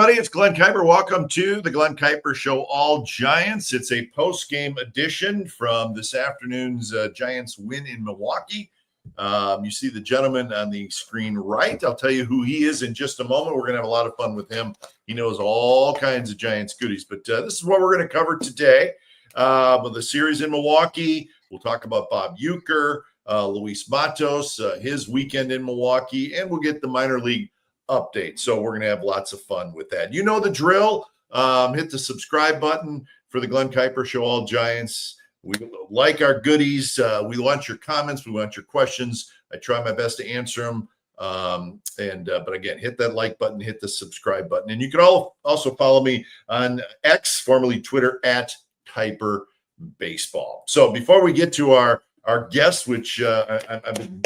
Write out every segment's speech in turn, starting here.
everybody. It's Glen Kuiper. Welcome to the Glen Kuiper Show, All Giants. It's a post-game edition from this afternoon's Giants win in Milwaukee. You see the gentleman on the screen right. I'll tell you who he is in just a moment. We're going to have a lot of fun with him. He knows all kinds of Giants goodies. But this is what we're going to cover today. With the series in Milwaukee, we'll talk about Bob Uecker, Luis Matos, his weekend in Milwaukee, and we'll get the minor league update. So we're going to have lots of fun with that. You know the drill. Hit the subscribe button for the Glen Kuiper Show, All Giants. We like our goodies. We want your comments. We want your questions. I try my best to answer them. But again, hit that like button, hit the subscribe button. And you can also follow me on X, formerly Twitter, at Kuiper Baseball. So before we get to our guest, which I've been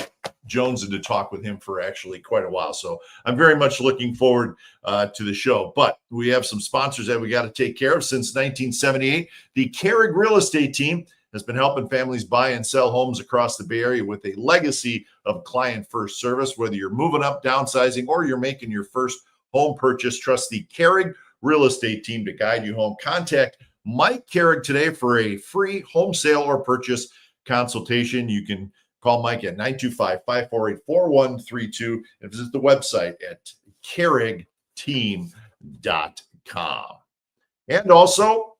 jonesing to talk with him for actually quite a while. So I'm very much looking forward to the show. But we have some sponsors that we got to take care of. Since 1978, the Carrig Real Estate Team has been helping families buy and sell homes across the Bay Area with a legacy of client-first service. Whether you're moving up, downsizing, or you're making your first home purchase, trust the Carrig Real Estate Team to guide you home. Contact Mike Carrig today for a free home sale or purchase consultation. You can call Mike at 925-548-4132 and visit the website at carrigteam.com. And also,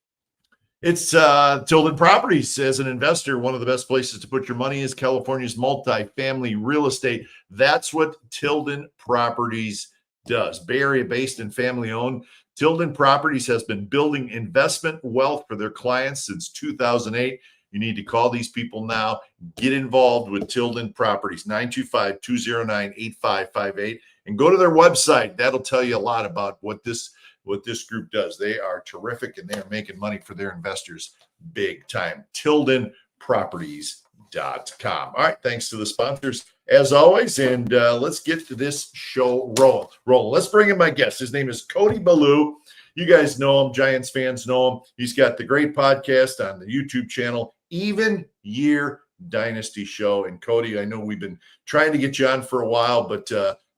it's Tilden Properties. As an investor, one of the best places to put your money is California's multifamily real estate. That's what Tilden Properties does. Bay Area based and family owned, Tilden Properties has been building investment wealth for their clients since 2008. You need to call these people now. Get involved with Tilden Properties, 925-209-8558, and go to their website. That'll tell you a lot about what this group does. They are terrific, and they are making money for their investors big time. TildenProperties.com. All right, thanks to the sponsors as always, and let's get to this show rolling. Let's bring in my guest. His name is Cody Ballou. You guys know him. Giants fans know him. He's got the great podcast on the YouTube channel, Even Year Dynasty Show. And Cody, I know we've been trying to get you on for a while, but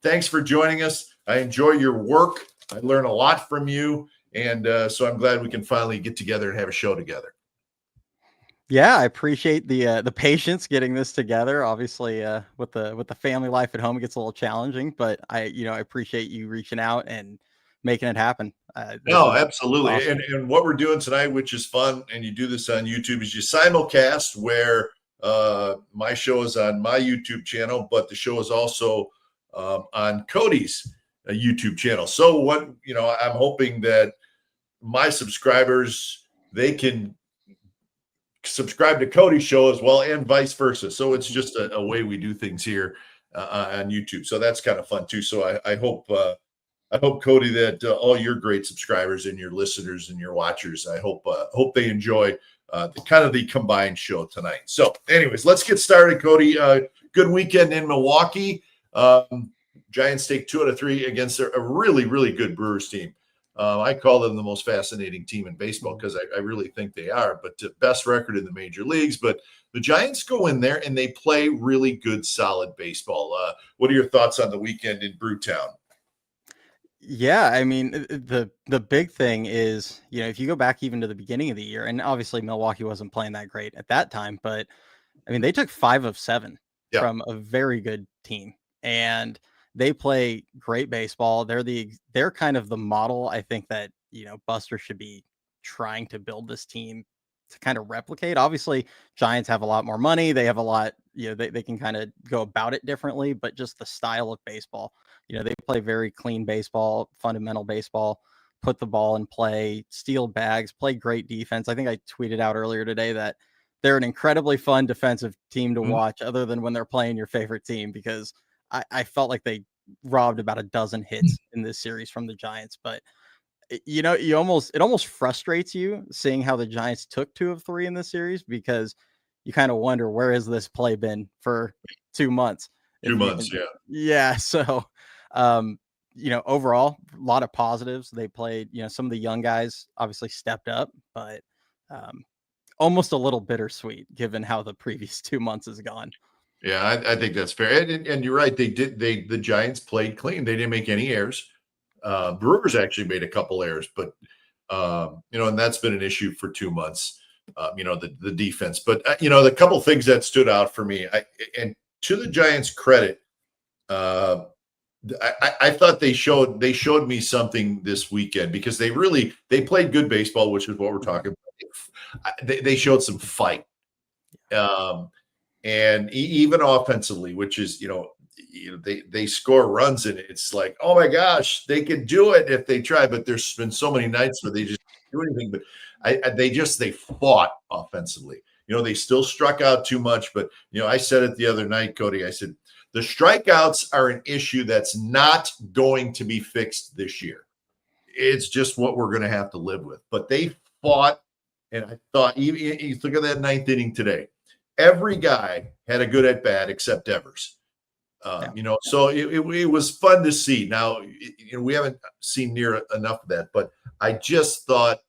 thanks for joining us. I enjoy your work. I learn a lot from you. And so I'm glad we can finally get together and have a show together. Yeah, I appreciate the patience getting this together. Obviously, with the family life at home, it gets a little challenging, but I appreciate you reaching out and making it happen. No, absolutely. Awesome. And what we're doing tonight, which is fun, and you do this on YouTube, is you simulcast where my show is on my YouTube channel, but the show is also on Cody's YouTube channel. So I'm hoping that my subscribers, they can subscribe to Cody's show as well, and vice versa. So it's just a way we do things here on YouTube. So that's kind of fun too. So I hope Cody, that all your great subscribers and your listeners and your watchers, I hope they enjoy the combined show tonight. So anyways, let's get started, Cody. Good weekend in Milwaukee. Giants take 2 out of 3 against a really, really good Brewers team. I call them the most fascinating team in baseball because I really think they are, but the best record in the major leagues. But the Giants go in there and they play really good, solid baseball. What are your thoughts on the weekend in Brewtown? Yeah, I mean, the big thing is, if you go back even to the beginning of the year, and obviously Milwaukee wasn't playing that great at that time, but I mean, they took 5 of 7 from a very good team, and they play great baseball. They're kind of the model, I think, that, Buster should be trying to build this team to kind of replicate. Obviously, Giants have a lot more money. They have a lot, they can kind of go about it differently, but just the style of baseball, they play very clean baseball, fundamental baseball, put the ball in play, steal bags, play great defense. I think I tweeted out earlier today that they're an incredibly fun defensive team to watch, other than when they're playing your favorite team, because I felt like they robbed about a dozen hits in this series from the Giants. But it almost frustrates you seeing how the Giants took 2 of 3 in this series, because you kind of wonder, where has this play been for 2 months? 2 months, yeah. Yeah. So, overall, a lot of positives. They played, some of the young guys obviously stepped up, but almost a little bittersweet given how the previous 2 months has gone. Yeah, I think that's fair. And you're right. The Giants played clean. They didn't make any errors. Brewers actually made a couple errors, but and that's been an issue for 2 months. The defense, but the couple things that stood out for me, and to the Giants' credit, I thought they showed me something this weekend because they played good baseball, which is what we're talking about. They showed some fight, and even offensively, which is they score runs and it's like, oh my gosh, they could do it if they try. But there's been so many nights where they just do anything. But they fought offensively. They still struck out too much. But I said it the other night, Cody. I said the strikeouts are an issue that's not going to be fixed this year. It's just what we're going to have to live with. But they fought, and I thought, you look at that 9th inning today. Every guy had a good at bat except Evers. So it was fun to see. Now, we haven't seen near enough of that, but I just thought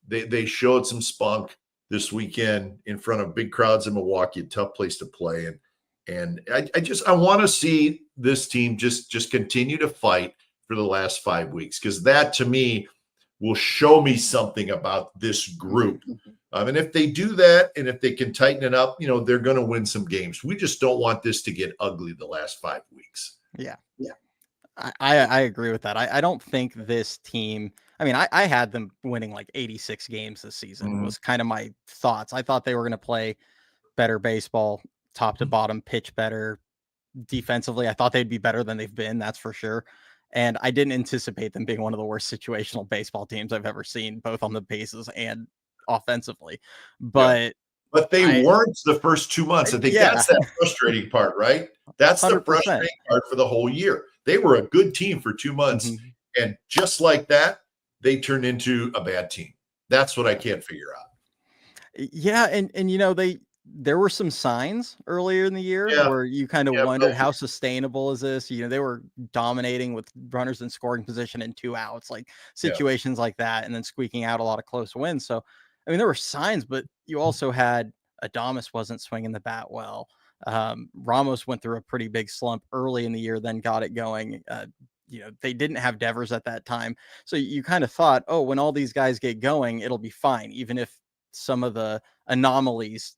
they showed some spunk this weekend in front of big crowds in Milwaukee, a tough place to play. And I want to see this team just continue to fight for the last 5 weeks, because that to me will show me something about this group. And if they do that, and if they can tighten it up, they're going to win some games. We just don't want this to get ugly the last 5 weeks. Yeah. I agree with that. I don't think this team, I had them winning like 86 games this season was kind of my thoughts. I thought they were going to play better baseball, top to bottom, pitch better defensively. I thought they'd be better than they've been. That's for sure. And I didn't anticipate them being one of the worst situational baseball teams I've ever seen, both on the bases and offensively. But they weren't the first 2 months. I think that's that frustrating part, right? That's 100%. The frustrating part for the whole year. They were a good team for 2 months, and just like that, they turned into a bad team. That's what I can't figure out. Yeah, and there were some signs earlier in the year where you kind of wondered how sustainable is this? They were dominating with runners in scoring position and 2 outs, like situations like that, and then squeaking out a lot of close wins. So, there were signs, but you also had Adames wasn't swinging the bat well. Ramos went through a pretty big slump early in the year, then got it going. They didn't have Devers at that time. So you kind of thought, oh, when all these guys get going, it'll be fine. Even if some of the anomalies,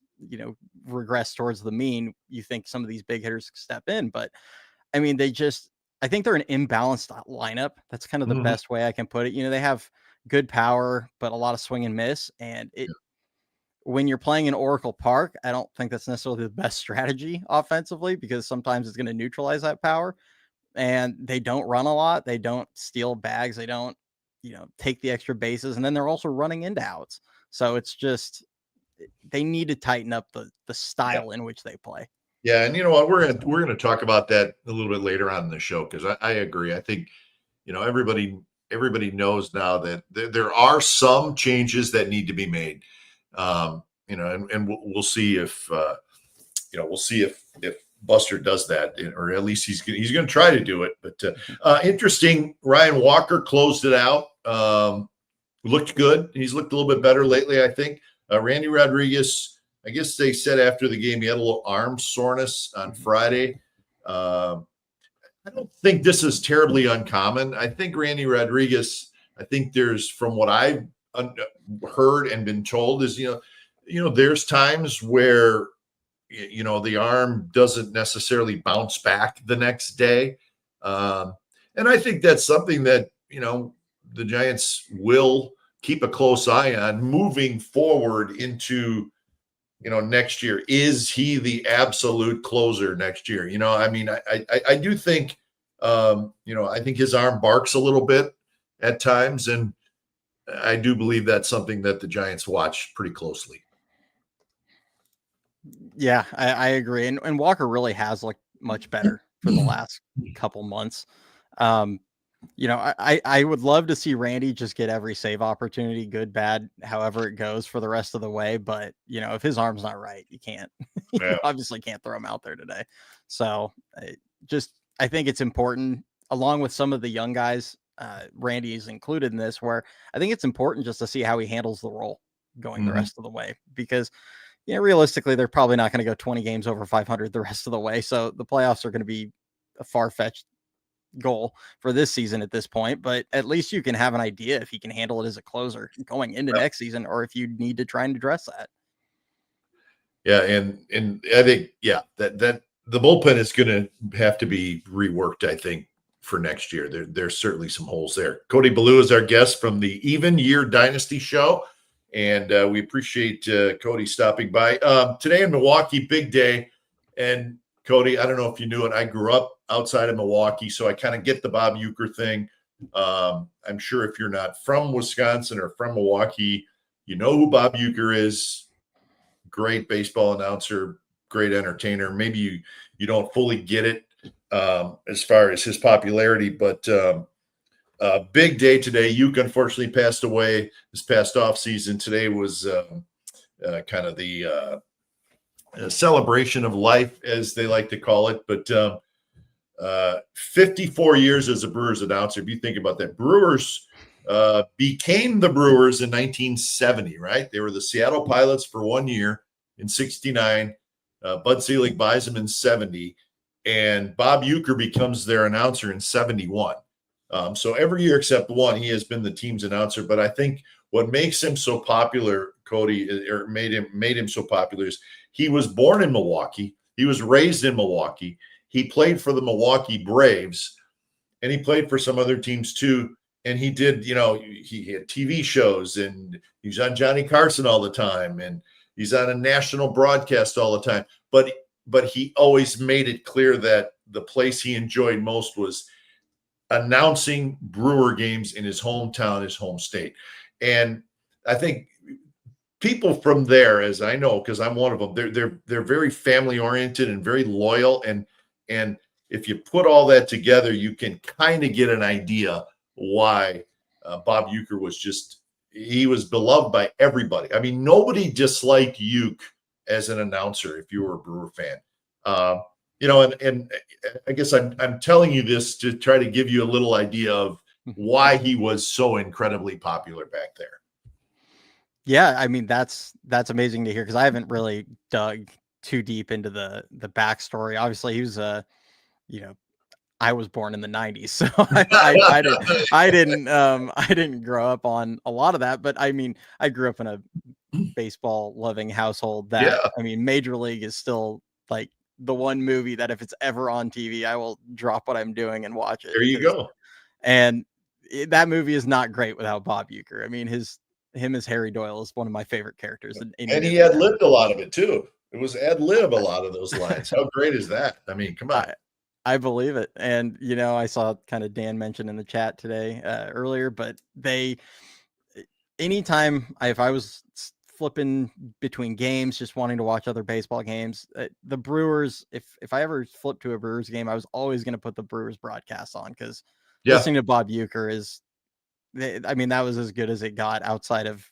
regress towards the mean, you think some of these big hitters step in. But I think they're an imbalanced lineup. That's kind of the best way I can put it. They have good power, but a lot of swing and miss. And when you're playing in Oracle Park, I don't think that's necessarily the best strategy offensively, because sometimes it's going to neutralize that power. And they don't run a lot. They don't steal bags. They don't, take the extra bases. And then they're also running into outs. So it's just, they need to tighten up the style in which they play. Yeah. And you know what, we're going to talk about that a little bit later on in the show, because I agree. I think, everybody knows now that there are some changes that need to be made. And we'll see if Buster does that, or at least he's going to try to do it. But interesting, Ryan Walker closed it out. Looked good. He's looked a little bit better lately, I think. Randy Rodriguez, I guess they said after the game he had a little arm soreness on Friday. I don't think this is terribly uncommon. I think Randy Rodriguez, there's, from what I've heard and been told, is, there's times where, the arm doesn't necessarily bounce back the next day. And I think that's something that, the Giants will keep a close eye on moving forward into, next year. Is he the absolute closer next year? I do think, I think his arm barks a little bit at times. And I do believe that's something that the Giants watch pretty closely. Yeah, I agree. And Walker really has looked much better for the last couple months. I would love to see Randy just get every save opportunity, good, bad, however it goes for the rest of the way. But, if his arm's not right, you can't, obviously can't throw him out there today. So I think it's important, along with some of the young guys, Randy is included in this, where I think it's important just to see how he handles the role going the rest of the way, because realistically, they're probably not going to go 20 games over 500 the rest of the way. So the playoffs are going to be a far-fetched, goal for this season at this point, but at least you can have an idea if he can handle it as a closer going into next season, or if you need to try and address that. Yeah, and I think that the bullpen is going to have to be reworked, I think, for next year. There's certainly some holes there. Cody Ballou is our guest from the Even Year Dynasty show, and we appreciate Cody stopping by. Today in Milwaukee, big day. And Cody, I don't know if you knew it, I grew up outside of Milwaukee, so I kind of get the Bob Uecker thing. I'm sure if you're not from Wisconsin or from Milwaukee, you know who Bob Uecker is. Great baseball announcer, great entertainer. Maybe you don't fully get it as far as his popularity, but big day today. Uecker unfortunately passed away this past off season. Today was kind of the celebration of life, as they like to call it. But 54 years as a Brewers announcer. If you think about that, Brewers became the Brewers in 1970, right? They were the Seattle Pilots for 1 year in 69. Bud Selig buys them in 70, and Bob Uecker becomes their announcer in 71. So every year except one, he has been the team's announcer. But I think what makes him so popular, Cody, or made him so popular, is he was born in Milwaukee. He was raised in Milwaukee. He played for the Milwaukee Braves, and he played for some other teams too. And he did, he had TV shows, and he was on Johnny Carson all the time, and he's on a national broadcast all the time. But he always made it clear that the place he enjoyed most was announcing Brewer games in his hometown, his home state. And I think people from there, as I know, because I'm one of them, they're very family oriented and very loyal. And if you put all that together, you can kind of get an idea why Bob Uecker he was beloved by everybody. I mean, nobody disliked Uecker as an announcer if you were a Brewer fan. And I guess I'm telling you this to try to give you a little idea of why he was so incredibly popular back there. Yeah, I mean, that's amazing to hear, because I haven't really dug too deep into the backstory. Obviously, he was I was born in the 90s, so I didn't grow up on a lot of that. But I mean, I grew up in a baseball loving household that, I mean, Major League is still like the one movie that if it's ever on TV, I will drop what I'm doing and watch it. There you go. And that movie is not great without Bob Uecker. I mean, him as Harry Doyle is one of my favorite characters. And he ad libbed a lot of it too. It was ad lib, a lot of those lines. How great is that? I mean, come on. I believe it. And, I saw kind of Dan mentioned in the chat today earlier, but anytime if I was flipping between games, just wanting to watch other baseball games, the Brewers, if I ever flipped to a Brewers game, I was always going to put the Brewers broadcast on, because listening to Bob Uecker that was as good as it got, outside of,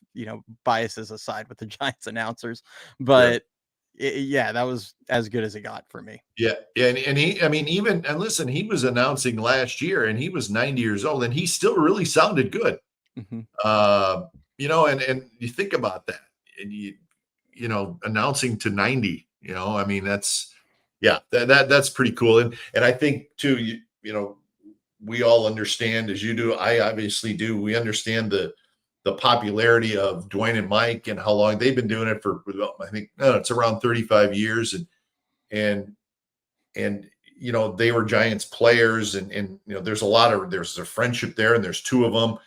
biases aside with the Giants announcers. But that was as good as it got for me. Yeah. And listen, he was announcing last year, and he was 90 years old, and he still really sounded good. Mm-hmm. And you think about that, and announcing to 90, that's pretty cool. And I think too, we all understand, as you do, I obviously do, we understand the popularity of Dwayne and Mike and how long they've been doing it for. I think it's around 35 years, and they were Giants players, and there's a friendship there, and there's two of them,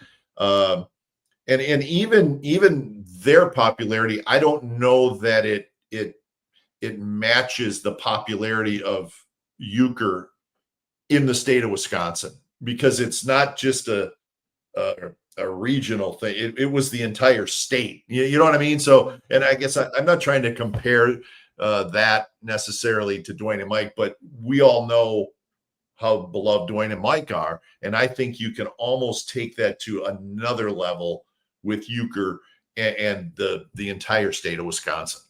and even their popularity, I don't know that it matches the popularity of Uecker in the state of Wisconsin, because it's not just a regional thing. It was the entire state. You know what I mean? So, and I guess I'm not trying to compare that necessarily to Dwayne and Mike, but we all know how beloved Dwayne and Mike are. And I think you can almost take that to another level with Uecker and the entire state of Wisconsin.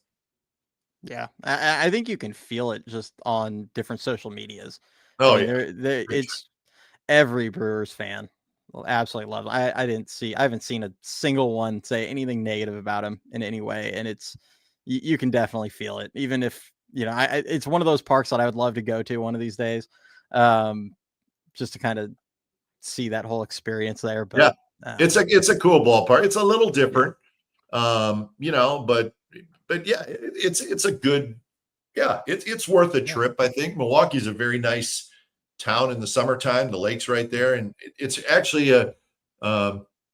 Yeah, I think you can feel it just on different social medias. Oh, it's every Brewers fan will absolutely love him. I haven't seen a single one say anything negative about him in any way, and you can definitely feel it. Even if it's one of those parks that I would love to go to one of these days, just to kind of see that whole experience there. Yeah, But it's a cool ballpark. It's a little different, you know, but yeah, it's a good, yeah, it's worth a trip. I think Milwaukee's a very nice town in the summertime. The lake's right there, and it's actually a,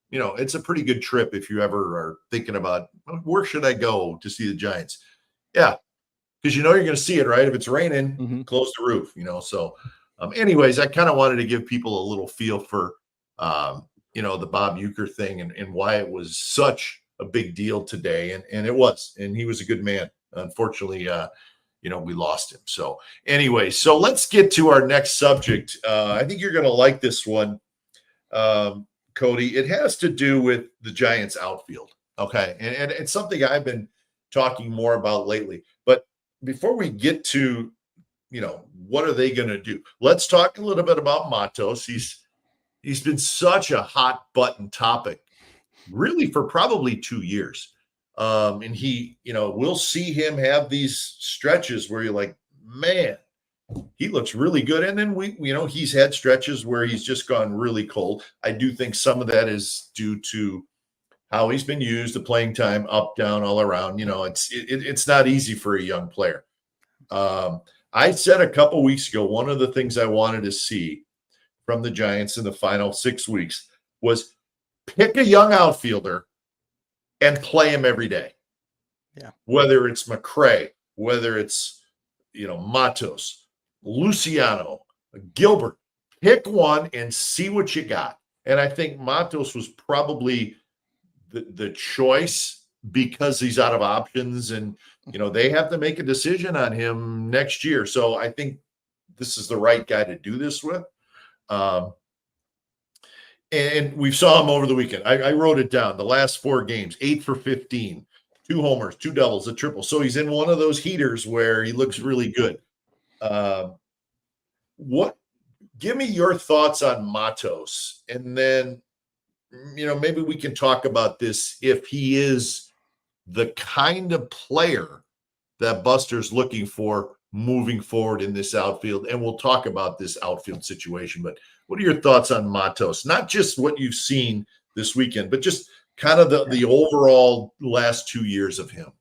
you know, it's a pretty good trip if you ever are thinking about where should I go to see the Giants. Yeah, because you know you're going to see it, right? If it's raining, close the roof, you know. So, anyways, I kind of wanted to give people a little feel for, you know, the Bob Uecker thing and why it was such a big deal today, and it was, and he was a good man. Unfortunately, you know, we lost him. So, anyway, so let's get to our next subject. I think you're going to like this one, Cody. It has to do with the Giants outfield. Okay, and it's something I've been talking more about lately, but before we get to, you know, what are they going to do? Let's talk a little bit about Matos. He's been such a hot button topic, really, for probably 2 years. And he, you know, we'll see him have these stretches where you're like, man, he looks really good. And then you know, he's had stretches where he's just gone really cold. I do think some of that is due to how he's been used, the playing time, up, down, all around. You know, it's not easy for a young player. I said a couple weeks ago, one of the things I wanted to see from the Giants in the final 6 weeks was pick a young outfielder and play him every day. Yeah. Whether it's McRae, whether it's, you know, Matos, Luciano, Gilbert, pick one and see what you got. And I think Matos was probably the choice because he's out of options, and you know they have to make a decision on him next year. So I think this is the right guy to do this with. And we saw him over the weekend. I wrote it down. The last 4 games, 8 for 15, 2 homers, 2 doubles, a triple. So he's in one of those heaters where he looks really good. Give me your thoughts on Matos, and then, you know, maybe we can talk about this if he is the kind of player that Buster's looking for moving forward in this outfield. And we'll talk about this outfield situation. But what are your thoughts on Matos? Not just what you've seen this weekend, but just kind of the overall last 2 years of him.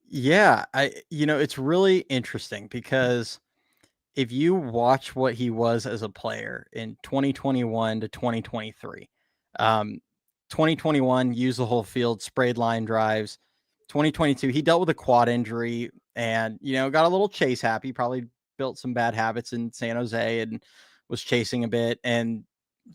Yeah, you know, it's really interesting because if you watch what he was as a player in 2021 to 2023, 2021 used the whole field, sprayed line drives. 2022, he dealt with a quad injury and, you know, got a little chase happy, probably built some bad habits in San Jose and was chasing a bit, and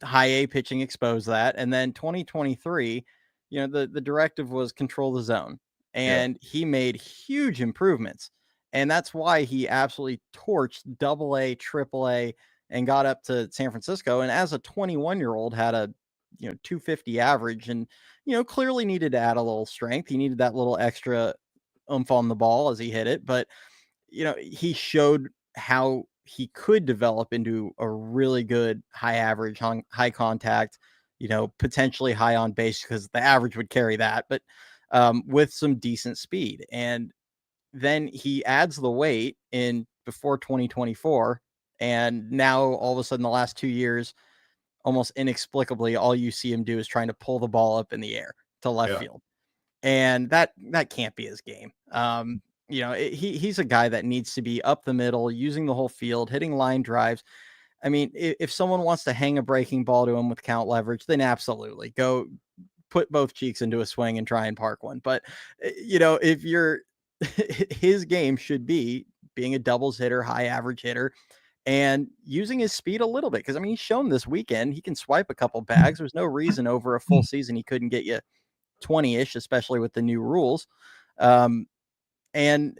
high A pitching exposed that. And then 2023, you know, the directive was control the zone, and he made huge improvements. And that's why he absolutely torched double A, triple A, and got up to San Francisco. And as a 21-year-old had a, you know, 250 average, and, you know, clearly needed to add a little strength. He needed that little extra oomph on the ball as he hit it. But, you know, he showed how he could develop into a really good high average, high contact, you know, potentially high on base, because the average would carry that, but with some decent speed. And then he adds the weight in before 2024. And now all of a sudden, the last 2 years, almost inexplicably, all you see him do is trying to pull the ball up in the air to left field. And that can't be his game. You know, he's a guy that needs to be up the middle, using the whole field, hitting line drives. I mean, if someone wants to hang a breaking ball to him with count leverage, then absolutely go put both cheeks into a swing and try and park one. But, you know, if you're his game should be being a doubles hitter, high average hitter, and using his speed a little bit. Because, I mean, he's shown this weekend he can swipe a couple bags. There's no reason over a full season he couldn't get you 20-ish, especially with the new rules. And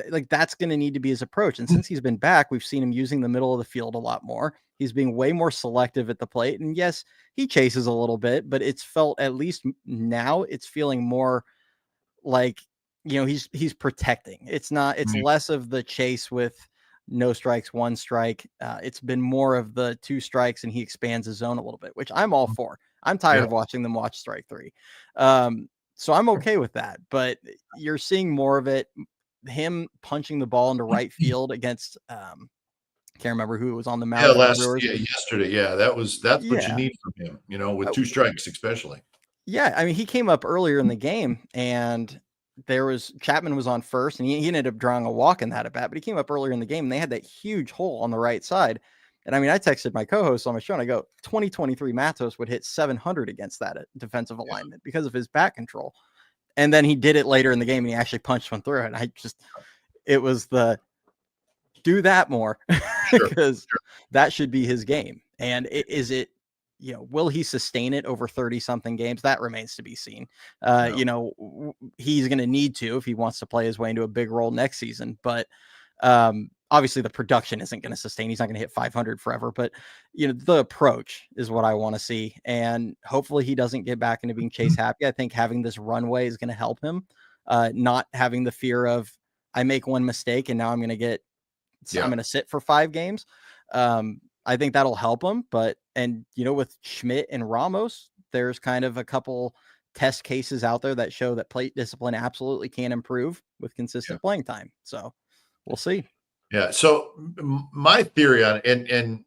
like that's going to need to be his approach. And since he's been back, we've seen him using the middle of the field a lot more. He's being way more selective at the plate. And yes, he chases a little bit, but it's felt, at least now, it's feeling more like, you know, he's protecting. It's less of the chase with no strikes, 1 strike. It's been more of the 2 strikes and he expands his zone a little bit, which I'm all for. I'm tired of watching them watch strike 3. So I'm okay with that, but you're seeing more of it. Him punching the ball into right field against Can't remember who was on the mound for the Brewers. Yesterday. Yeah, that's what you Yeah. need from him, with 2 strikes especially. Yeah, I mean, he came up earlier in the game, and Chapman was on first, and he ended up drawing a walk in that at bat, but he came up earlier in the game, and they had that huge hole on the right side. And I mean, I texted my co-host on my show, and I go, 2023 Matos would hit 700 against that defensive alignment because of his bat control. And then he did it later in the game, and he actually punched one through. And it was do that more because that should be his game. And will he sustain it over 30 something games? That remains to be seen. He's going to need to, if he wants to play his way into a big role next season, but obviously the production isn't going to sustain. He's not going to hit 500 forever, but the approach is what I want to see. And hopefully he doesn't get back into being chase happy. I think having this runway is going to help him, not having the fear of, I make one mistake and now I'm going to sit for 5 games. I think that'll help him, with Schmidt and Ramos, there's kind of a couple test cases out there that show that plate discipline absolutely can improve with consistent playing time. So we'll see. Yeah. So my theory on it, and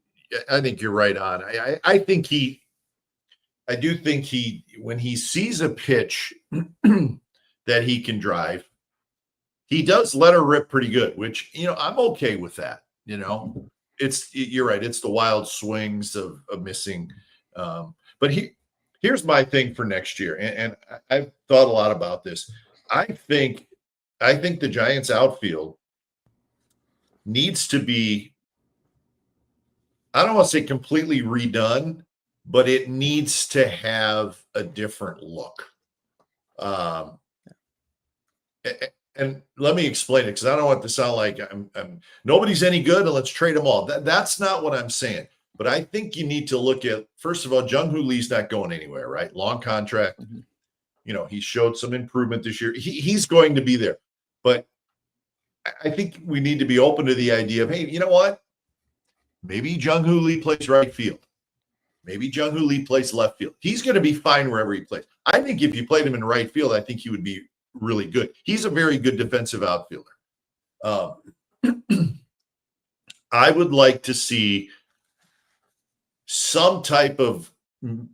I think you're right on. I do think when he sees a pitch that he can drive, he does let her rip pretty good, which, I'm okay with that. You're right. It's the wild swings of missing. But here's my thing for next year. And I've thought a lot about this. I think the Giants outfield needs to be, I don't want to say completely redone, but it needs to have a different look. And let me explain it, because I don't want it to sound like I'm nobody's any good and let's trade them all. That's not what I'm saying. But I think you need to look at, first of all, Jung-Hoo Lee's not going anywhere, right? Long contract. Mm-hmm. He showed some improvement this year. He's going to be there. But I think we need to be open to the idea of, hey, you know what? Maybe Jung-Hoo Lee plays right field. Maybe Jung-Hoo Lee plays left field. He's going to be fine wherever he plays. I think if you played him in right field, I think he would be really good. He's a very good defensive outfielder. I would like to see some type of,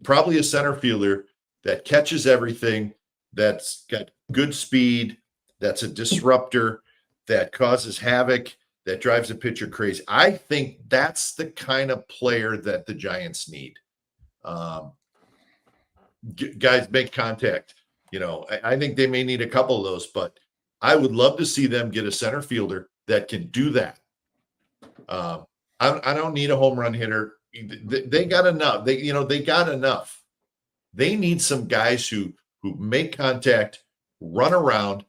probably a center fielder that catches everything, that's got good speed, that's a disruptor, that causes havoc, that drives a pitcher crazy. I think that's the kind of player that the Giants need. Guys make contact. I think they may need a couple of those, but I would love to see them get a center fielder that can do that. I don't need a home run hitter. They got enough. They got enough. They need some guys who make contact, run around,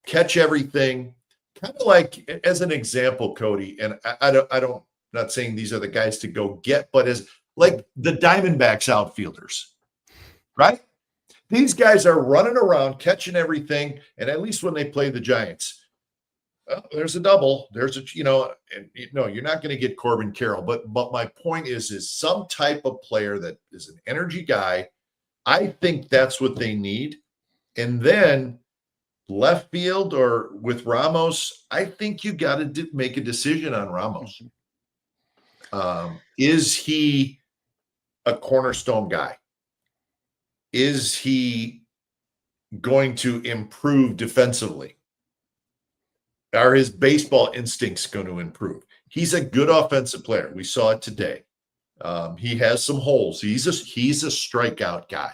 catch everything. Kind of like, as an example, Cody, and I don't, not saying these are the guys to go get, but as like the Diamondbacks outfielders, right? These guys are running around, catching everything, and at least when they play the Giants, there's a double. There's you're not going to get Corbin Carroll, but my point is some type of player that is an energy guy. I think that's what they need. And then left field or with Ramos, I think you got to make a decision on Ramos. Is he a cornerstone guy? Is he going to improve defensively? Are his baseball instincts going to improve? He's a good offensive player. We saw it today. He has some holes. He's a strikeout guy.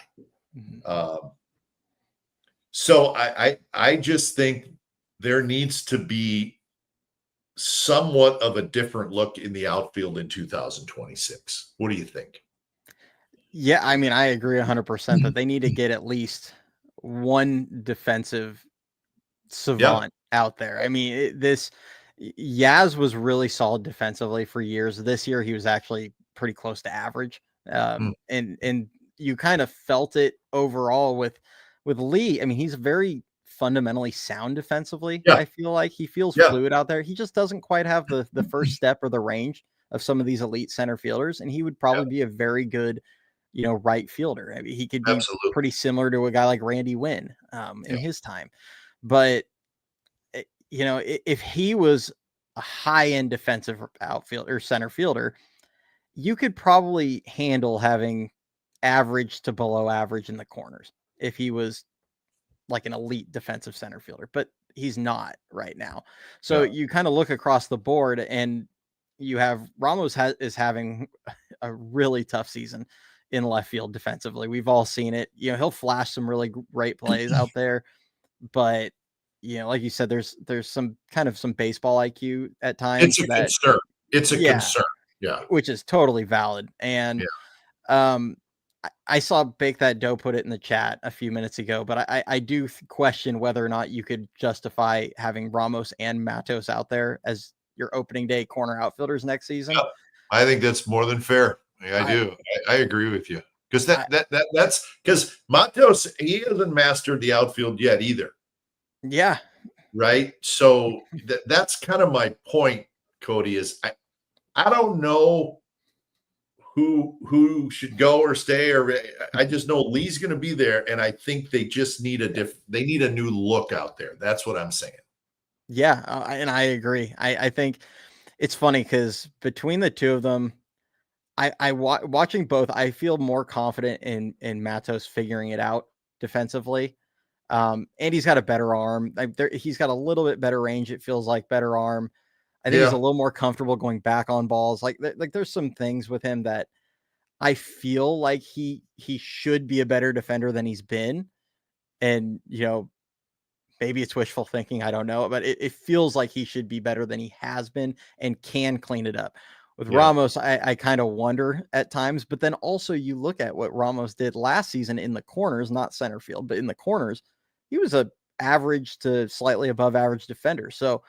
Mm-hmm. So I just think there needs to be somewhat of a different look in the outfield in 2026. What do you think? Yeah, I mean, I agree 100% that they need to get at least one defensive savant out there. I mean, Yaz was really solid defensively for years. This year, he was actually pretty close to average. And you kind of felt it overall with Lee. I mean, he's very fundamentally sound defensively. Yeah. I feel like he feels fluid out there. He just doesn't quite have the first step or the range of some of these elite center fielders. And he would probably be a very good, right fielder. I mean, he could be pretty similar to a guy like Randy Wynn in his time. But, if he was a high-end defensive outfield or center fielder, you could probably handle having average to below average in the corners if he was like an elite defensive center fielder, but he's not right now. So Yeah. you kind of look across the board, and you have Ramos is having a really tough season in left field defensively. We've all seen it. He'll flash some really great plays out there, but like you said, there's some baseball IQ at times It's a that, concern. It's a yeah, concern. Yeah. which is totally valid. And I saw Bake That Dough put it in the chat a few minutes ago, but I do question whether or not you could justify having Ramos and Matos out there as your opening day corner outfielders next season. Yeah. I think that's more than fair. I do. I agree with you. Because that's because Matos, he hasn't mastered the outfield yet either. Yeah. Right. So that's kind of my point, Cody, is I don't know who should go or stay, or I just know Lee's going to be there, and I think they just need they need a new look out there. That's what I'm saying. Yeah, and I agree. I think it's funny because between the two of them, watching both, I feel more confident in Matos figuring it out defensively. And he's got a better arm. He's got a little bit better range. It feels like better arm. I think he's a little more comfortable going back on balls. Like there's some things with him that I feel like he should be a better defender than he's been. And, maybe it's wishful thinking. I don't know, but it feels like he should be better than he has been and can clean it up. With Ramos, I kind of wonder at times, but then also you look at what Ramos did last season in the corners, not center field, but in the corners, he was a average to slightly above average defender. So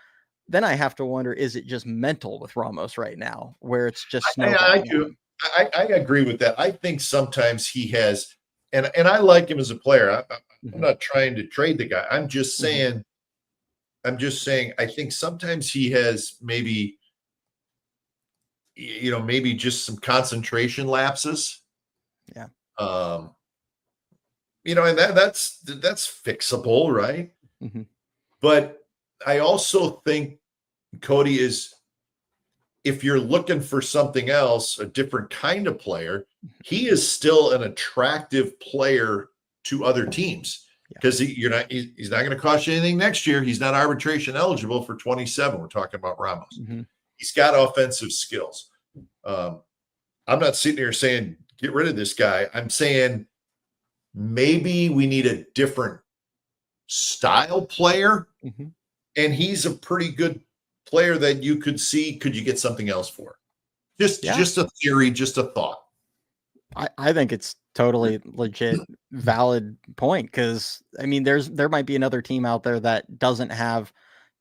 then I have to wonder, is it just mental with Ramos right now where it's just I do. I agree with that. I think sometimes he has, and I like him as a player. I'm not trying to trade the guy. I'm just saying, I think sometimes he has maybe just some concentration lapses. Yeah. And that's fixable, right? Mm-hmm. But I also think Cody is, if you're looking for something else, a different kind of player, he is still an attractive player to other teams because he's not going to cost you anything next year. He's not arbitration eligible for 27. We're talking about Ramos. Mm-hmm. He's got offensive skills. I'm not sitting here saying get rid of this guy. I'm saying maybe we need a different style player, and he's a pretty good player that you could see. Could you get something else for? Just a theory, just a thought. I think it's totally legit, valid point. Because there might be another team out there that doesn't have,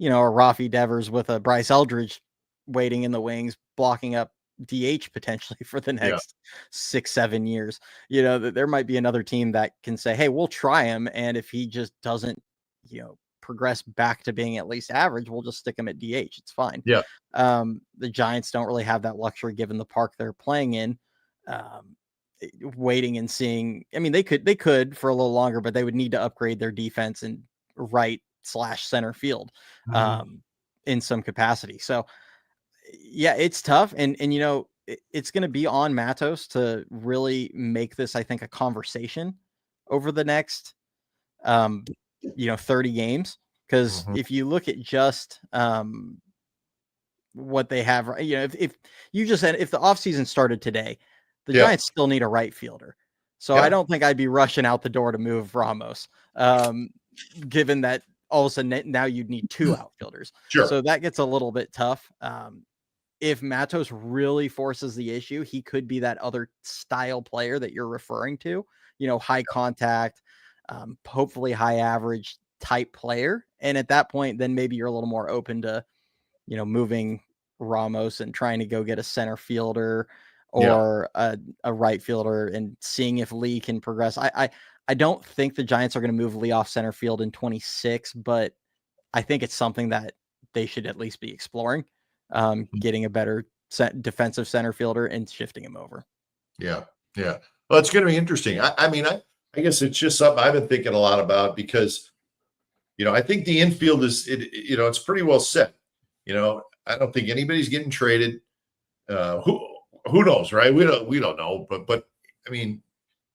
a Rafi Devers with a Bryce Eldridge waiting in the wings, blocking up DH potentially for the next 6-7 years. There might be another team that can say, hey, we'll try him. And if he just doesn't, progress back to being at least average, we'll just stick him at DH. It's fine. Yeah. The Giants don't really have that luxury given the park they're playing in. Waiting and seeing. They could for a little longer, but they would need to upgrade their defense in right/center field in some capacity. So yeah, it's tough. And it's going to be on Matos to really make this, I think, a conversation over the next 30 games. Because if you look at just what they have, if the offseason started today, the Giants still need a right fielder. So I don't think I'd be rushing out the door to move Ramos, given that all of a sudden now you'd need two outfielders. Sure. So that gets a little bit tough. If Matos really forces the issue, he could be that other style player that you're referring to, high contact, hopefully high average type player. And at that point, then maybe you're a little more open to, moving Ramos and trying to go get a center fielder or a right fielder and seeing if Lee can progress. I don't think the Giants are going to move Lee off center field in 26, but I think it's something that they should at least be exploring, getting a better defensive center fielder and shifting him over. Yeah. Yeah. Well, it's going to be interesting. I guess it's just something I've been thinking a lot about because, I think the infield it's pretty well set. I don't think anybody's getting traded. Who knows, right? We don't know, but I mean,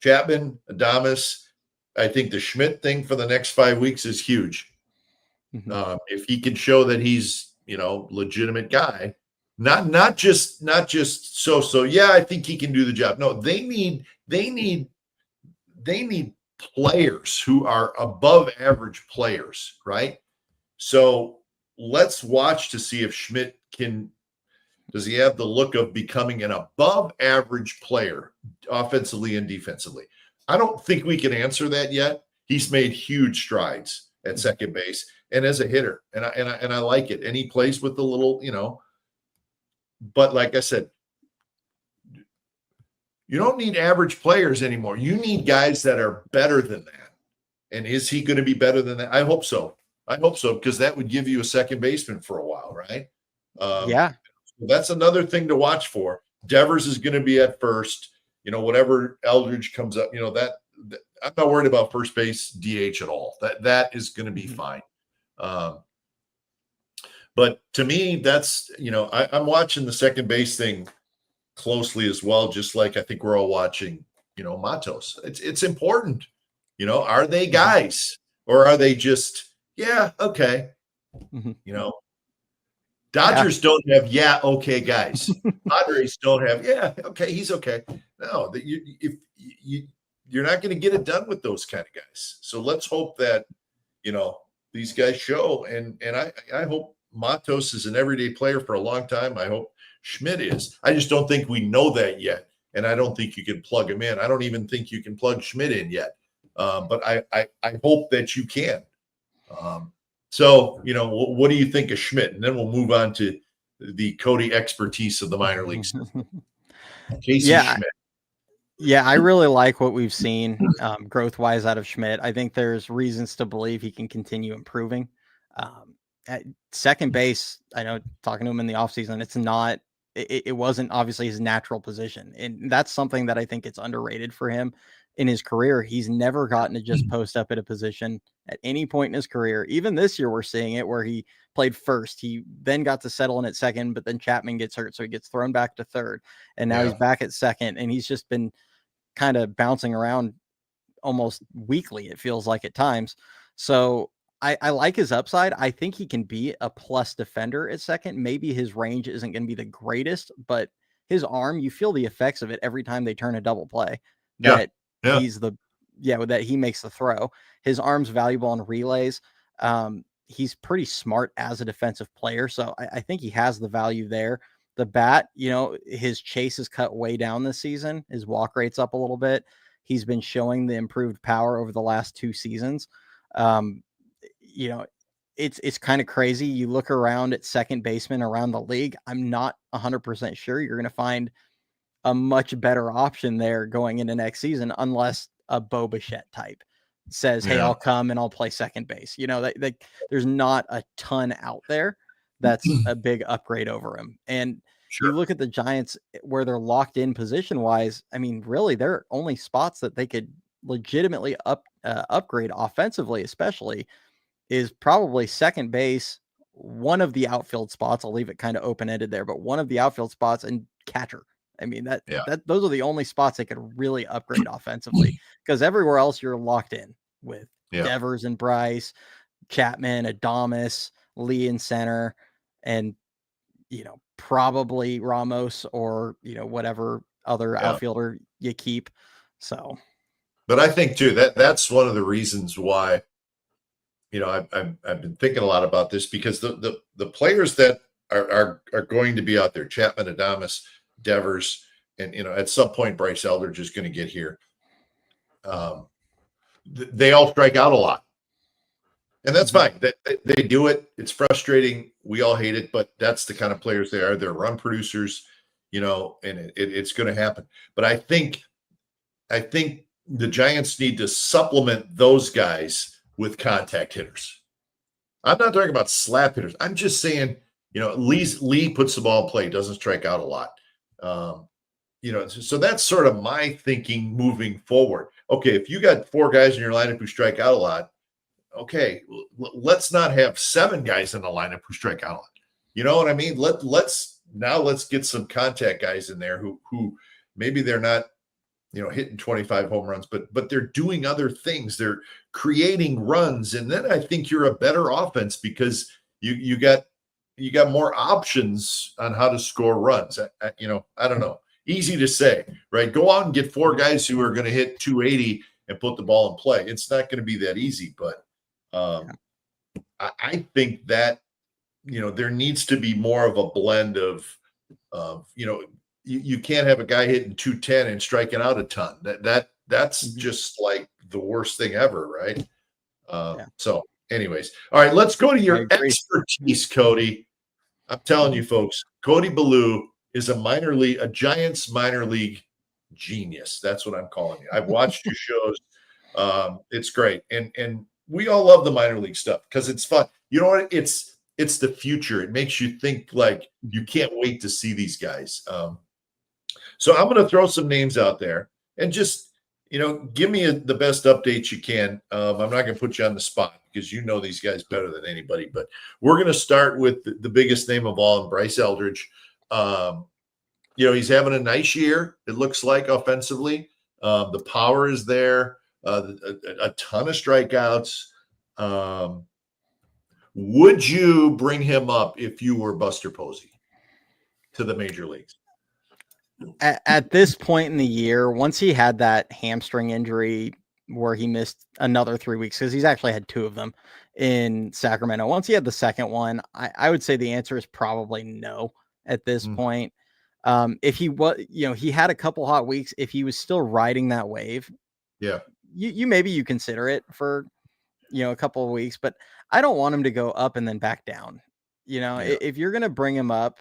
Chapman, Adames. I think the Schmidt thing for the next 5 weeks is huge. Mhm. If he can show that he's, legitimate guy, not just so. Yeah, I think he can do the job. No, they need players who are above average players, right? So let's watch to see if Schmidt does he have the look of becoming an above average player offensively and defensively? I don't think we can answer that yet. He's made huge strides at second base and as a hitter. And I like it. And he plays with the little, but like I said, you don't need average players anymore. You need guys that are better than that. And is he going to be better than that? I hope so. Because that would give you a second baseman for a while, right? Yeah. That's another thing to watch for. Devers is going to be at first. Whatever Eldridge comes up, that I'm not worried about first base DH at all. That is going to be fine. But to me, that's I'm watching the second base thing closely as well, just like I think we're all watching, Matos. It's important. Are they guys or are they just, yeah, okay. Dodgers don't have, yeah, okay, guys. Padres don't have, yeah, okay, he's okay. No, you're not going to get it done with those kind of guys. So let's hope that, these guys show. And I hope Matos is an everyday player for a long time. I hope Schmidt is. I just don't think we know that yet. And I don't think you can plug him in. I don't even think you can plug Schmidt in yet. But I hope that you can. So, what do you think of Schmidt? And then we'll move on to the Cody expertise of the minor leagues. Casey Schmidt. Yeah, I really like what we've seen growth-wise out of Schmidt. I think there's reasons to believe he can continue improving. At second base, I know talking to him in the offseason, it wasn't obviously his natural position. And that's something that I think it's underrated for him in his career. He's never gotten to just post up at a position at any point in his career. Even this year, we're seeing it where he played first. He then got to settle in at second, but then Chapman gets hurt. So he gets thrown back to third. And now he's back at second. And he's just been kind of bouncing around almost weekly, it feels like at times. So I like his upside. I think he can be a plus defender at second. Maybe his range isn't going to be the greatest, but his arm, you feel the effects of it every time they turn a double play. That that he makes the throw. His arm's valuable on relays. He's pretty smart as a defensive player, so I think he has the value there. The bat, his chase is cut way down this season. His walk rate's up a little bit. He's been showing the improved power over the last 2 seasons. It's kind of crazy. You look around at second baseman around the league. I'm not 100% sure you're going to find a much better option there going into next season, unless a Bo Bichette type says, hey, I'll come and I'll play second base. There's not a ton out there that's a big upgrade over him. And you look at the Giants where they're locked in position wise. I mean, really, there are only spots that they could legitimately upgrade offensively, especially is probably second base, one of the outfield spots. I'll leave it kind of open-ended there, but one of the outfield spots and catcher. I mean, those are the only spots they could really upgrade offensively, because everywhere else you're locked in with Devers and Bryce, Chapman, Adames, Lee in center, and probably Ramos or whatever other outfielder you keep. So, but I think too that's one of the reasons why I've been thinking a lot about this, because the players that are going to be out there, Chapman, Adames, Devers, and at some point Bryce Eldridge is going to get here. They all strike out a lot, and that's fine. They do it. It's frustrating. We all hate it, but that's the kind of players they are. They're run producers, and it's going to happen. But I think the Giants need to supplement those guys with contact hitters. I'm not talking about slap hitters. I'm just saying, Lee puts the ball in play, doesn't strike out a lot. So that's sort of my thinking moving forward. Okay, if you got 4 guys in your lineup who strike out a lot, okay, let's not have 7 guys in the lineup who strike out a lot. You know what I mean? Let's get some contact guys in there who maybe they're not, hitting 25 home runs, but they're doing other things. They're creating runs, and then I think you're a better offense because you got more options on how to score runs. I don't know. Easy to say, right? Go out and get 4 guys who are going to hit 280 and put the ball in play. It's not going to be that easy, but I think that there needs to be more of a blend of you can't have a guy hitting 210 and striking out a ton. That's just like the worst thing ever, right? So, anyways, all right, let's go to your expertise, Cody. I'm telling you, folks, Cody Ballou is a Giants minor league genius. That's what I'm calling you. I've watched your shows. It's great, and we all love the minor league stuff because it's fun. You know what? It's the future. It makes you think like you can't wait to see these guys. So I'm going to throw some names out there and just, give me the best updates you can. I'm not going to put you on the spot because you know these guys better than anybody, but we're going to start with the biggest name of all, Bryce Eldridge. He's having a nice year, it looks like, offensively. The power is there, a ton of strikeouts. Would you bring him up if you were Buster Posey to the major leagues? At this point in the year, once he had that hamstring injury where he missed another 3 weeks, because he's actually had 2 of them in Sacramento. Once he had the second one, I would say the answer is probably no at this point. If he was, he had a couple hot weeks, if he was still riding that wave, you maybe you consider it for, a couple of weeks, but I don't want him to go up and then back down. If you're going to bring him up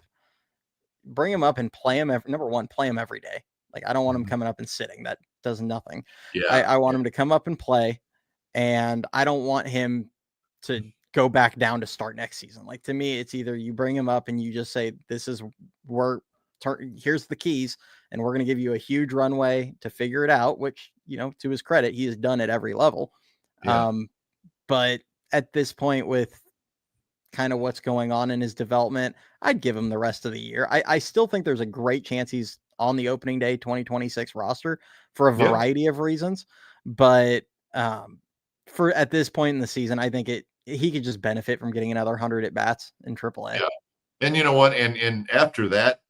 and play him. Number one, play him every day. Like, I don't want him coming up and sitting. That does nothing. I want him to come up and play, and I don't want him to go back down to start next season. Like, to me, it's either you bring him up and you just say, here's the keys, and we're going to give you a huge runway to figure it out, which, to his credit, he has done at every level. But at this point, with kind of what's going on in his development, I'd give him the rest of the year. I still think there's a great chance he's on the opening day 2026 roster for a variety of reasons. But for at this point in the season, I think he could just benefit from getting another 100 at bats in AAA. Yeah. And you know what? And after that,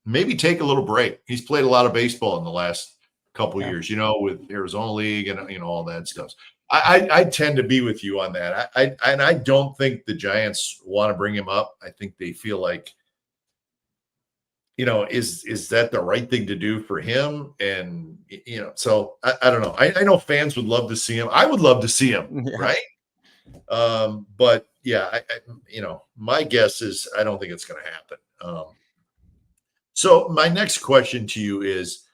maybe take a little break. He's played a lot of baseball in the last couple years, with Arizona League and all that stuff. I tend to be with you on that. I don't think the Giants want to bring him up. I think they feel like, is that the right thing to do for him? And, so I don't know. I know fans would love to see him. I would love to see him. Right. But yeah, my guess is I don't think it's going to happen. So my next question to you is,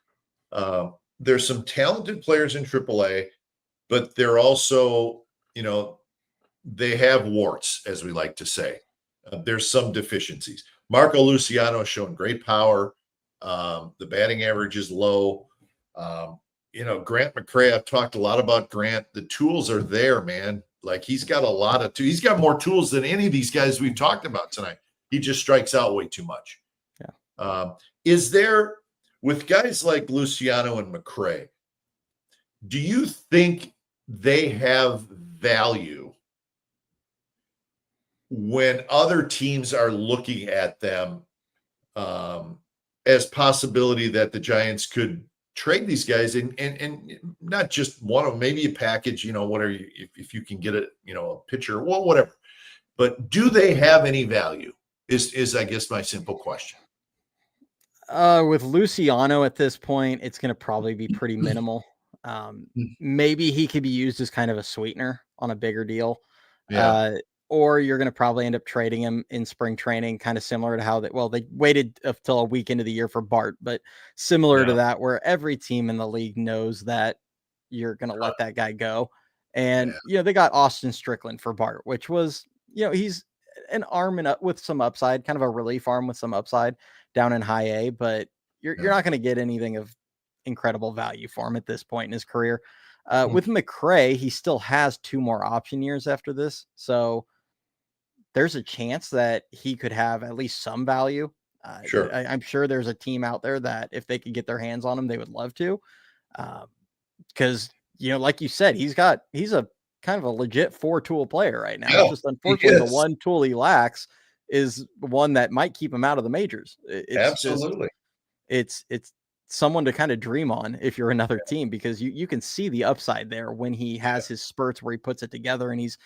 there's some talented players in AAA, but they're also, they have warts, as we like to say. There's some deficiencies. Marco Luciano has shown great power. The batting average is low. Grant McCray, I've talked a lot about Grant. The tools are there, man. Like, he's got he's got more tools than any of these guys we've talked about tonight. He just strikes out way too much. Yeah. Is there, with guys like Luciano and McCray, do you think they have value when other teams are looking at them as possibility that the Giants could trade these guys and not just one of them, maybe a package, whatever, if you can get a pitcher, well, whatever. But do they have any value is I guess my simple question. With Luciano at this point, it's going to probably be pretty minimal. Maybe he could be used as kind of a sweetener on a bigger deal. Or you're going to probably end up trading him in spring training, kind of similar to how they waited until a week into the year for Bart, but similar to that, where every team in the league knows that you're going to let that guy go. And, they got Austin Strickland for Bart, which was, he's an arm with some upside, kind of a relief arm with some upside down in high A, but you're not going to get anything of incredible value for him at this point in his career. With McCray, he still has 2 more option years after this. So there's a chance that he could have at least some value. Sure. I'm sure there's a team out there that if they could get their hands on him, they would love to. Because, like you said, he's a kind of a legit 4-tool player right now. Yeah, It's just he unfortunately the is. one tool he lacks is one that might keep him out of the majors. Absolutely. It's someone to kind of dream on if you're another team, because you can see the upside there when he has his spurts where he puts it together and he's,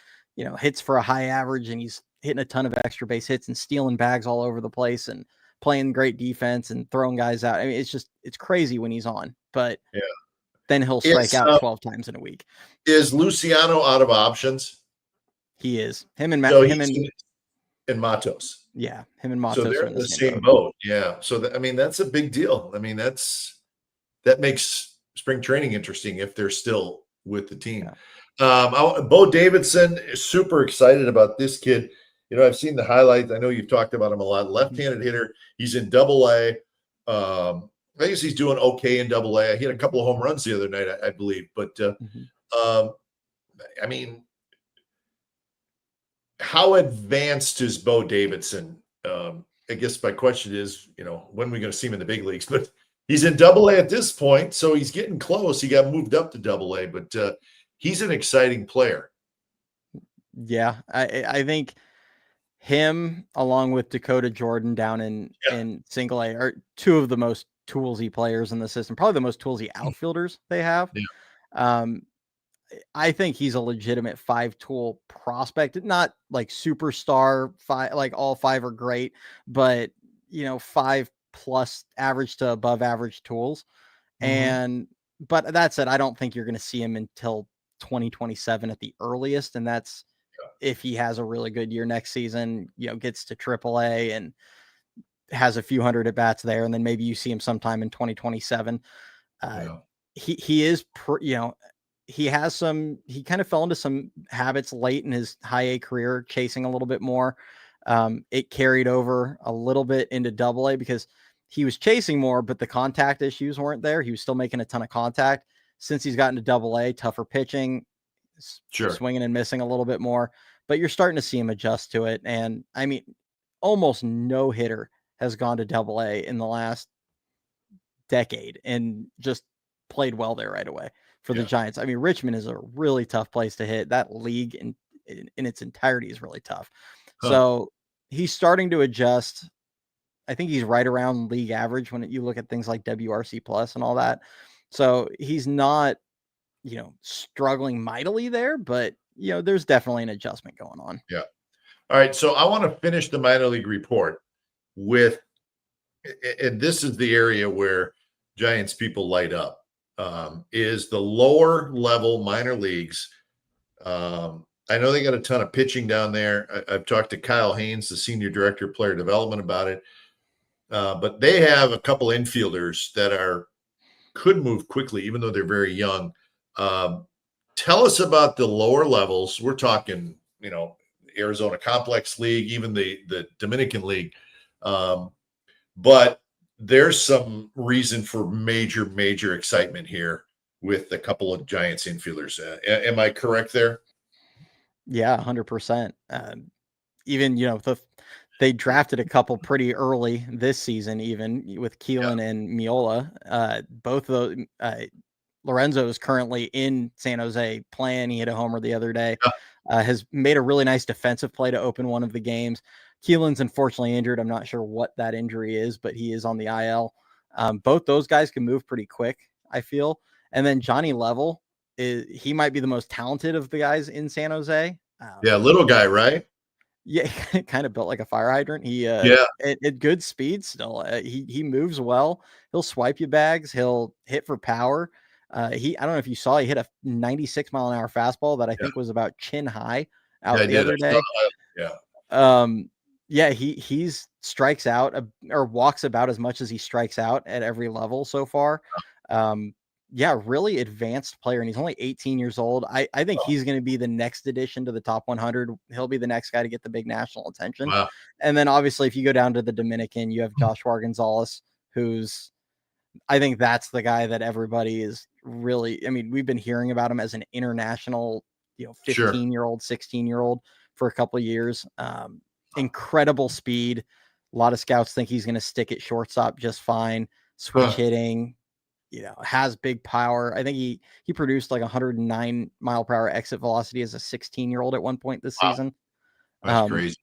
hits for a high average and he's hitting a ton of extra base hits and stealing bags all over the place and playing great defense and throwing guys out. I mean, it's crazy when he's on, but Yeah. then he'll strike out 12 times in a week. Is Luciano out of options? He is. Him and Matos. Yeah, him and Matos So they're are in the same boat. Yeah. So that's a big deal. I mean, that makes spring training interesting if they're still with the team. Yeah. Bo Davidson is super excited about this kid. I've seen the highlights. I know you've talked about him a lot. Left-handed hitter. He's in Double-A. I guess he's doing okay in Double-A. He had a couple of home runs the other night, I believe. But I mean, how advanced is Bo Davidson? I guess my question is, when are we going to see him in the big leagues? But he's in Double-A at this point, so he's getting close. He got moved up to Double-A, but he's an exciting player. Yeah, I think him along with Dakota Jordan down in Single A are two of the most toolsy players in the system, probably the most toolsy outfielders they have. Yeah. I think he's a legitimate 5-tool prospect, not like superstar 5, like all 5 are great, but 5+ average to above average tools. But that said, I don't think you're going to see him until 2027 at the earliest. And that's if he has a really good year next season, gets to AAA and has a few hundred at bats there. And then maybe you see him sometime in 2027. He is, he kind of fell into some habits late in his high A career, chasing a little bit more. It carried over a little bit into Double-A because he was chasing more, but the contact issues weren't there. He was still making a ton of contact. Since he's gotten to Double-A, tougher pitching, swinging and missing a little bit more, but you're starting to see him adjust to it. And I mean, almost no hitter has gone to Double-A in the last decade and just played well there right away for the Giants. I mean, Richmond is a really tough place to hit. That league in its entirety is really tough. So he's starting to adjust. I think he's right around league average when you look at things like WRC plus and all that. So he's not, struggling mightily there, but there's definitely an adjustment going on. Yeah. All right. So I want to finish the minor league report with, and this is the area where Giants people light up, is the lower level minor leagues. I know they got a ton of pitching down there. I've talked to Kyle Haynes, the senior director of player development, about it. But they have a couple infielders that could move quickly, even though they're very young. Tell us about the lower levels. We're talking, Arizona Complex League, even the Dominican League. But there's some reason for major excitement here with a couple of Giants infielders. Am I correct there? Yeah, 100%. Even, they drafted a couple pretty early this season, even with Keelan and Miola. Both of those, Lorenzo is currently in San Jose playing. He hit a homer the other day, has made a really nice defensive play to open one of the games. Keelan's unfortunately injured. I'm not sure what that injury is, but he is on the IL. Both those guys can move pretty quick, I feel. And then Johnny Level, he might be the most talented of the guys in San Jose. Little guy, right? Yeah, kind of built like a fire hydrant. He at good speed still. He moves well. He'll swipe you bags. He'll hit for power. I don't know if you saw, he hit a 96-mile-an-hour fastball that I think was about chin high out the other day. He's strikes out or walks about as much as he strikes out at every level so far. Really advanced player, and he's only 18 years old. I think he's going to be the next addition to the top 100. He'll be the next guy to get the big national attention. Wow. And then obviously if you go down to the Dominican, you have Joshua Gonzalez, who's, I think that's the guy that everybody is really, I mean, we've been hearing about him as an international, 15-year-old, 16-year-old, for a couple of years. Incredible speed. A lot of scouts think he's going to stick at shortstop just fine. Switch hitting, has big power. I think he produced like 109 mile per hour exit velocity as a 16-year-old at one point this season. That's crazy.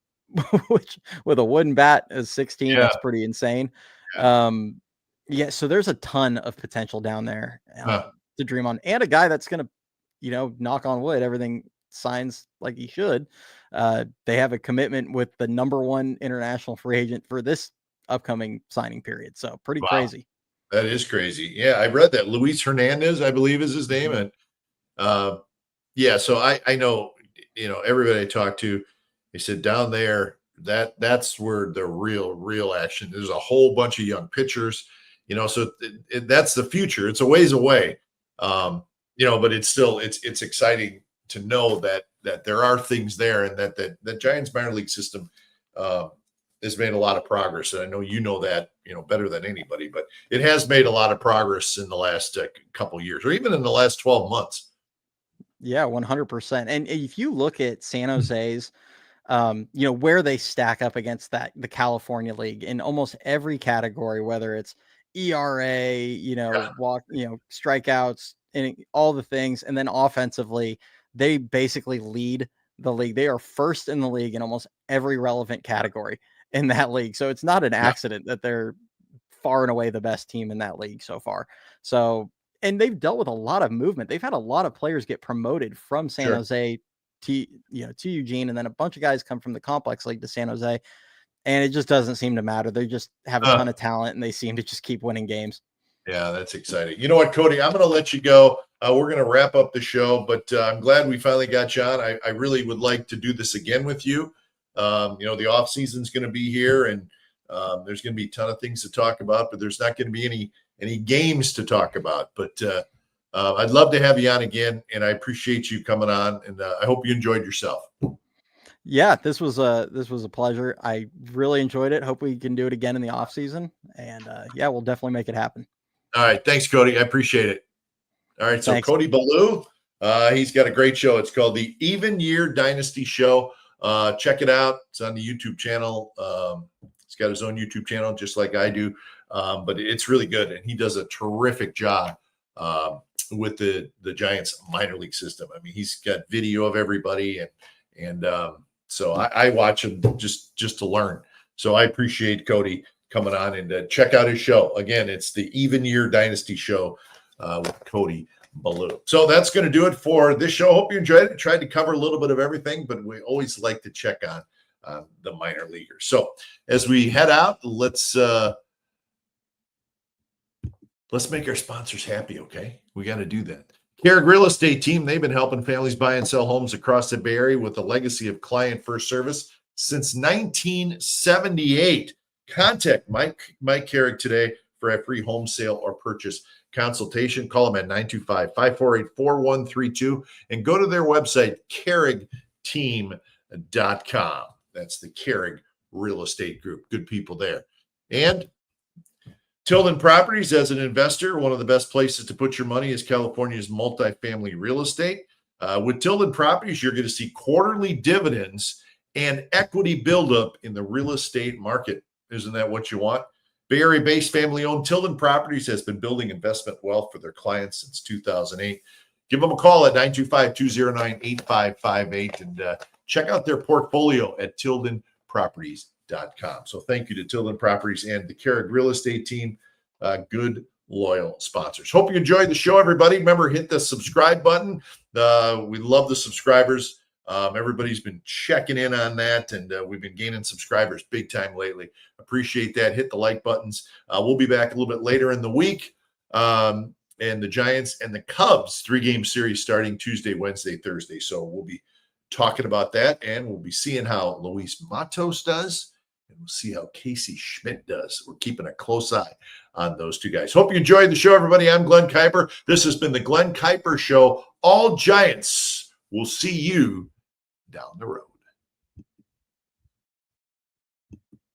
Which with a wooden bat as 16, Yeah. that's pretty insane. So there's a ton of potential down there to dream on, and a guy that's going to, knock on wood, everything signs like he should. They have a commitment with the #1 international free agent for this upcoming signing period. So pretty crazy. That is crazy. Yeah, I read that. Luis Hernandez, I believe, is his name. And so I know, everybody I talked to, they said down there, that's where the real action. There's a whole bunch of young pitchers, so that's the future. It's a ways away, but it's still it's exciting to know that there are things there, and that the Giants minor league system has made a lot of progress. And I know you know that better than anybody, but it has made a lot of progress in the last couple of years, or even in the last 12 months. Yeah, 100%. And if you look at San Jose's, where they stack up against the California League in almost every category, whether it's ERA, walk, strikeouts, and all the things, and then offensively, they basically lead the league. They are first in the league in almost every relevant category in that league. So it's not an accident that they're far and away the best team in that league so far. So, and they've dealt with a lot of movement. They've had a lot of players get promoted from San Jose to Eugene, and then a bunch of guys come from the complex league to San Jose, and it just doesn't seem to matter. They just have a ton of talent, and they seem to just keep winning games. Yeah, that's exciting. You know what, Cody, I'm going to let you go. We're going to wrap up the show, but I'm glad we finally got you on. I really would like to do this again with you. The off season's going to be here, and there's going to be a ton of things to talk about, but there's not going to be any games to talk about. But I'd love to have you on again, and I appreciate you coming on, and I hope you enjoyed yourself. Yeah, this was a pleasure. I really enjoyed it. Hope we can do it again in the off season, and we'll definitely make it happen. All right, thanks, Cody. I appreciate it. All right, so thanks. Cody Ballou, he's got a great show. It's called the Even Year Dynasty Show. Check it out. It's on the YouTube channel. He's got his own YouTube channel, just like I do, but it's really good, and he does a terrific job with the Giants minor league system. I mean, he's got video of everybody, and so I watch him just to learn. So I appreciate Cody coming on, and check out his show. Again, it's the Even Year Dynasty Show with Cody Ballou. So that's going to do it for this show. Hope you enjoyed it. Tried to cover a little bit of everything, but we always like to check on the minor leaguers. So as we head out, let's make our sponsors happy, okay? We got to do that. Carrick Real Estate Team, they've been helping families buy and sell homes across the Bay Area with a legacy of client-first service since 1978. Contact Mike Carrick today for a free home sale or purchase consultation. Call them at 925-548-4132 and go to their website, carrickteam.com. That's the Carrick Real Estate Group. Good people there. And Tilden Properties, as an investor, one of the best places to put your money is California's multifamily real estate. With Tilden Properties, you're going to see quarterly dividends and equity buildup in the real estate market. Isn't that what you want? Bay Area-based family-owned Tilden Properties has been building investment wealth for their clients since 2008. Give them a call at 925-209-8558 and check out their portfolio at tildenproperties.com. So thank you to Tilden Properties and the Carrick Real Estate Team. Good, loyal sponsors. Hope you enjoyed the show, everybody. Remember, hit the subscribe button. We love the subscribers. Everybody's been checking in on that, and we've been gaining subscribers big time lately. Appreciate that. Hit the like buttons. We'll be back a little bit later in the week. And the Giants and the Cubs 3-game series starting Tuesday, Wednesday, Thursday. So we'll be talking about that, and we'll be seeing how Luis Matos does, and we'll see how Casey Schmidt does. We're keeping a close eye on those two guys. Hope you enjoyed the show, everybody. I'm Glen Kuiper. This has been the Glen Kuiper Show. All Giants. We'll see you down the road.